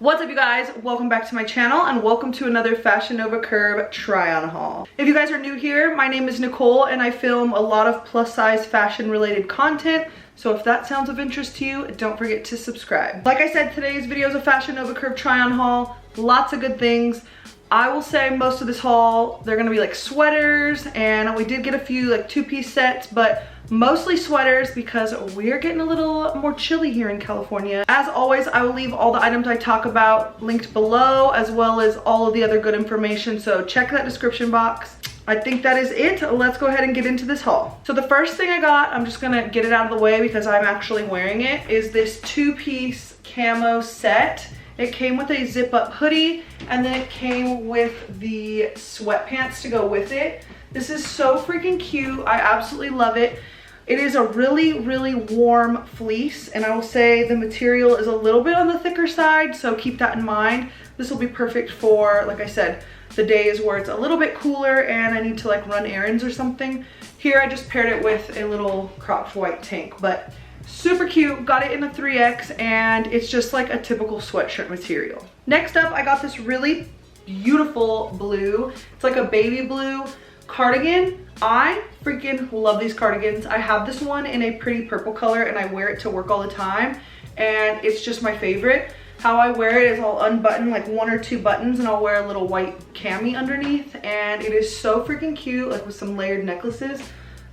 What's up, you guys? Welcome back to my channel and welcome to another Fashion Nova Curve try on haul. If you guys are new here, my name is Nicole and I film a lot of plus size fashion related content. So if that sounds of interest to you, don't forget to subscribe. Like I said, today's video is a Fashion Nova Curve try on haul. Lots of good things. I will say most of this haul, they're gonna be like sweaters, and we did get a few like two-piece sets, but mostly sweaters because we're getting a little more chilly here in California. As always, I will leave all the items I talk about linked below, as well as all of the other good information, so check that description box. I think that is it. Let's go ahead and get into this haul. So the first thing I got, I'm just gonna get it out of the way because I'm actually wearing it, is this two-piece camo set. It came with a zip-up hoodie, and then it came with the sweatpants to go with it. This is so freaking cute. I absolutely love it. It is a really, really warm fleece, and I will say the material is a little bit on the thicker side, so keep that in mind. This will be perfect for, like I said, the days where it's a little bit cooler and I need to like run errands or something. Here I just paired it with a little cropped white tank, but super cute. Got it in a 3X, and it's just like a typical sweatshirt material. Next up, I got this really beautiful blue. It's like a baby blue cardigan. I freaking love these cardigans. I have this one in a pretty purple color and I wear it to work all the time, and it's just my favorite. How I wear it is I'll unbutton like one or two buttons and I'll wear a little white cami underneath, and it is so freaking cute, like with some layered necklaces.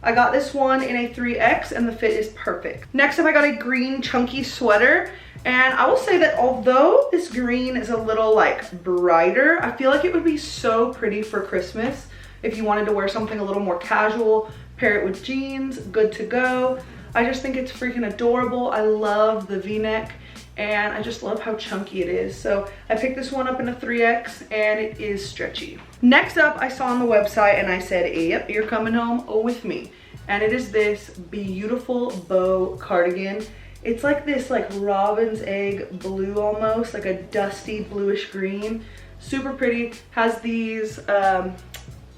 I got this one in a 3X and the fit is perfect. Next up, I got a green chunky sweater, and I will say that although this green is a little like brighter, I feel like it would be so pretty for Christmas. If you wanted to wear something a little more casual, pair it with jeans, good to go. I just think it's freaking adorable. I love the V-neck and I just love how chunky it is. So I picked this one up in a 3X and it is stretchy. Next up, I saw on the website and I said, yep, you're coming home with me. And it is this beautiful bow cardigan. It's like this like robin's egg blue almost, like a dusty bluish green. Super pretty, has these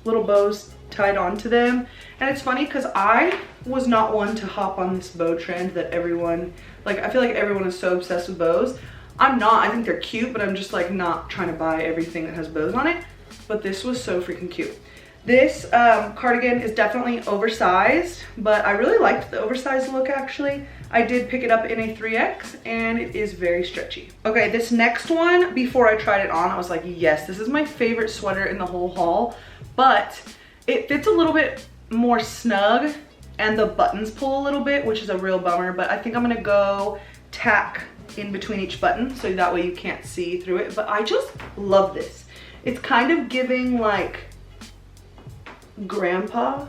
little bows tied onto them. And it's funny because I was not one to hop on this bow trend that everyone, like I feel like everyone is so obsessed with bows. I'm not. I think they're cute, but I'm just like not trying to buy everything that has bows on it. But this was so freaking cute. This cardigan is definitely oversized, but I really liked the oversized look actually. I did pick it up in a 3X and it is very stretchy. Okay, this next one, before I tried it on, I was like, yes, this is my favorite sweater in the whole haul, but it fits a little bit more snug and the buttons pull a little bit, which is a real bummer, but I think I'm gonna go tack in between each button so that way you can't see through it. But I just love this. It's kind of giving like grandpa,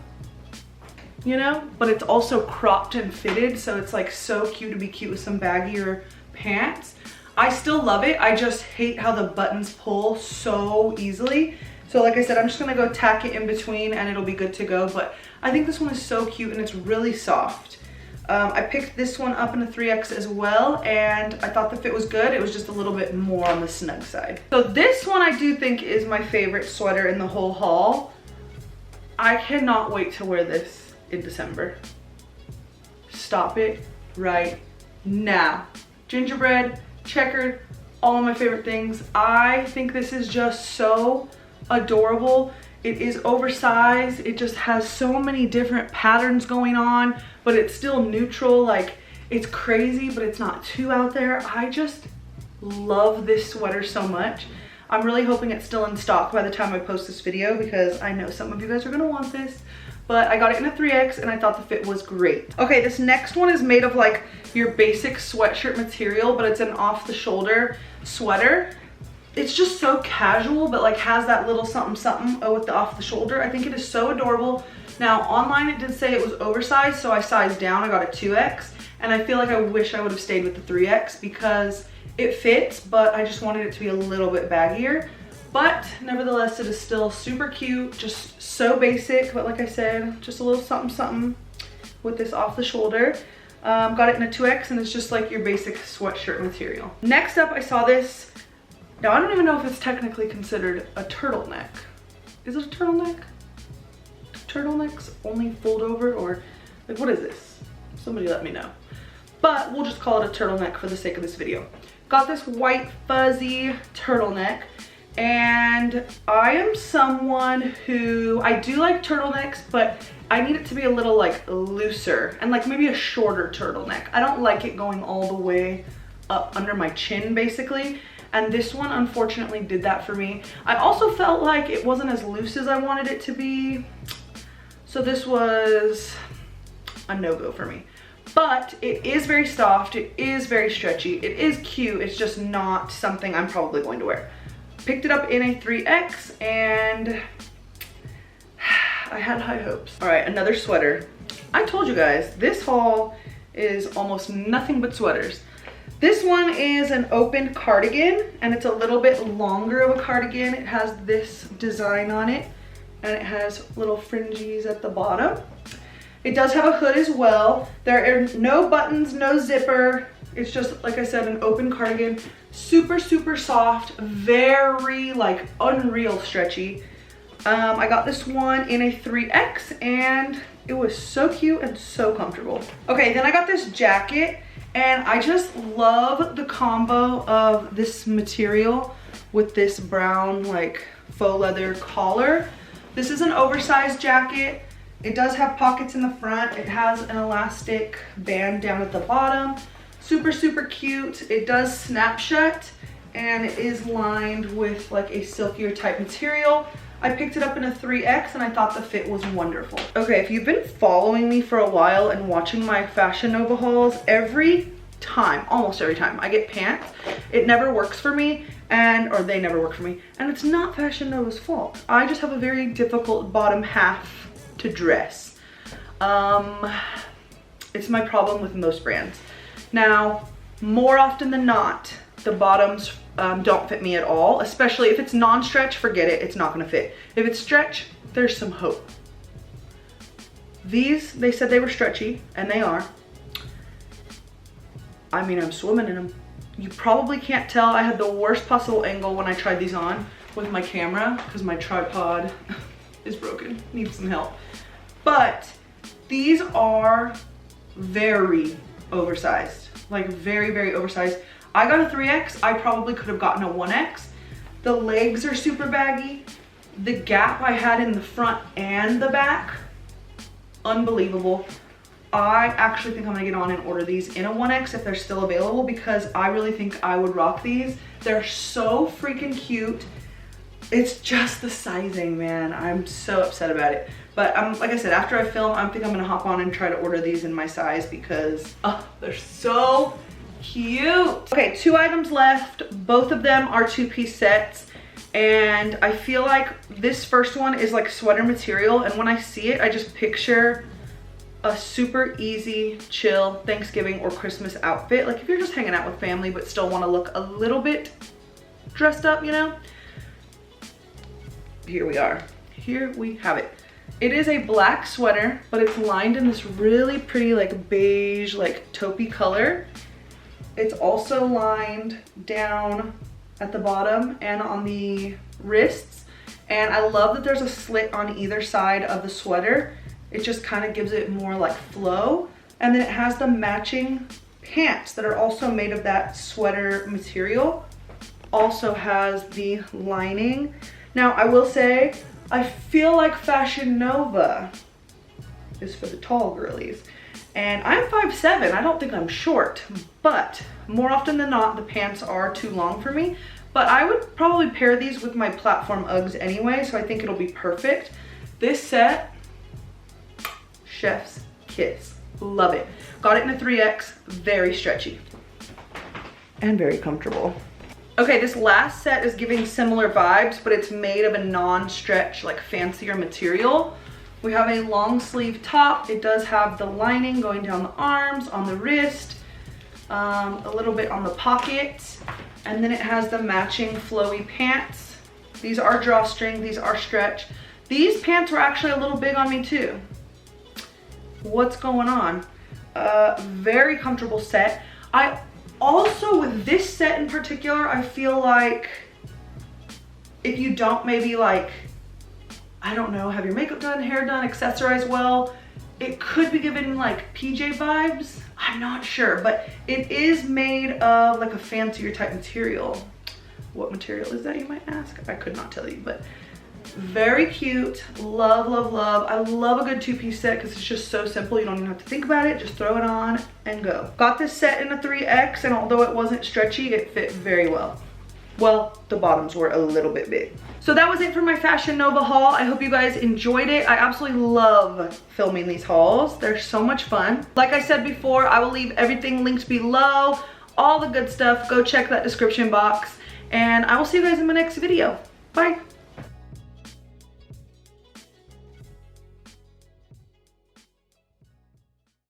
you know, but it's also cropped and fitted, so it's like so cute to be cute with some baggier pants. I still love it. I just hate how the buttons pull so easily. So like I said, I'm just gonna go tack it in between and it'll be good to go. But I think this one is so cute and it's really soft. I picked this one up in a 3X as well, and I thought the fit was good. It was just a little bit more on the snug side. So this one I do think is my favorite sweater in the whole haul. I cannot wait to wear this in December. Stop it right now. Gingerbread, checkered, all of my favorite things. I think this is just so adorable. It is oversized. It just has so many different patterns going on, but it's still neutral. Like, it's crazy, but it's not too out there. I just love this sweater so much. I'm really hoping it's still in stock by the time I post this video because I know some of you guys are gonna want this. But I got it in a 3X and I thought the fit was great. Okay, this next one is made of like your basic sweatshirt material, but it's an off the shoulder sweater. It's just so casual, but like has that little something something with the off the shoulder. I think it is so adorable. Now online it did say it was oversized, so I sized down. I got a 2X, and I feel like I wish I would have stayed with the 3X because it fits, but I just wanted it to be a little bit baggier. But nevertheless, it is still super cute, just so basic, but like I said, just a little something something with this off the shoulder. Got it in a 2X, and it's just like your basic sweatshirt material. Next up, I saw this. Now, I don't even know if it's technically considered a turtleneck. Is it a turtleneck? Do turtlenecks only fold over, or like what is this? Somebody let me know. But we'll just call it a turtleneck for the sake of this video. Got this white fuzzy turtleneck. And I am someone who, I do like turtlenecks, but I need it to be a little like looser and like maybe a shorter turtleneck. I don't like it going all the way up under my chin basically. And this one unfortunately did that for me. I also felt like it wasn't as loose as I wanted it to be. So this was a no-go for me. But it is very soft, it is very stretchy, it is cute, it's just not something I'm probably going to wear. Picked it up in a 3X and I had high hopes. All right, another sweater. I told you guys, this haul is almost nothing but sweaters. This one is an open cardigan and it's a little bit longer of a cardigan. It has this design on it and it has little fringes at the bottom. It does have a hood as well. There are no buttons, no zipper. It's just, like I said, an open cardigan. Super, super soft, very like unreal stretchy. I got this one in a 3X and it was so cute and so comfortable. Okay, then I got this jacket and I just love the combo of this material with this brown like faux leather collar. This is an oversized jacket. It does have pockets in the front. It has an elastic band down at the bottom. Super, super cute. It does snap shut and it is lined with like a silkier type material. I picked it up in a 3X and I thought the fit was wonderful. Okay, if you've been following me for a while and watching my Fashion Nova hauls, every time, almost every time I get pants, it never works for me or they never work for me. And it's not Fashion Nova's fault. I just have a very difficult bottom half to dress. It's my problem with most brands. Now, more often than not, the bottoms don't fit me at all, especially if it's non-stretch, forget it, it's not gonna fit. If it's stretch, there's some hope. These, they said they were stretchy, and they are. I mean, I'm swimming in them. You probably can't tell, I had the worst possible angle when I tried these on with my camera, because my tripod is broken, needs some help. But these are very oversized, like very, very oversized. I got a 3X, I probably could have gotten a 1X. The legs are super baggy. The gap I had in the front and the back, unbelievable. I actually think I'm gonna get on and order these in a 1X if they're still available because I really think I would rock these. They're so freaking cute. It's just the sizing, man. I'm so upset about it. But like I said, after I film, I think I'm gonna hop on and try to order these in my size because they're so cute. Okay, 2 items left. Both of them are 2-piece sets. And I feel like this first one is like sweater material. And when I see it, I just picture a super easy, chill Thanksgiving or Christmas outfit. Like if you're just hanging out with family, but still wanna look a little bit dressed up, you know? Here we are. Here we have it. It is a black sweater, but it's lined in this really pretty like beige, like taupey color. It's also lined down at the bottom and on the wrists. And I love that there's a slit on either side of the sweater. It just kind of gives it more like flow. And then it has the matching pants that are also made of that sweater material. Also has the lining. Now I will say, I feel like Fashion Nova is for the tall girlies. And I'm 5'7", I don't think I'm short, but more often than not, the pants are too long for me. But I would probably pair these with my platform Uggs anyway, so I think it'll be perfect. This set, chef's kiss, love it. Got it in a 3X, very stretchy and very comfortable. Okay, this last set is giving similar vibes, but it's made of a non-stretch, like fancier material. We have a long sleeve top. It does have the lining going down the arms, on the wrist, a little bit on the pocket, and then it has the matching flowy pants. These are drawstring, these are stretch. These pants were actually a little big on me too. What's going on? Very comfortable set. I also, with this set in particular, I feel like if you don't maybe like, I don't know, have your makeup done, hair done, accessorize well, It could be given like PJ vibes. I'm not sure, but it is made of like a fancier type material. What material is that, you might ask? I could not tell you, but very cute. Love, love, love. I love a good two-piece set because it's just so simple. You don't even have to think about it. Just throw it on and go. Got this set in a 3X, and although it wasn't stretchy, it fit very well. Well, the bottoms were a little bit big. So that was it for my Fashion Nova haul. I hope you guys enjoyed it. I absolutely love filming these hauls. They're so much fun. Like I said before, I will leave everything linked below, all the good stuff. Go check that description box, and I will see you guys in my next video. Bye.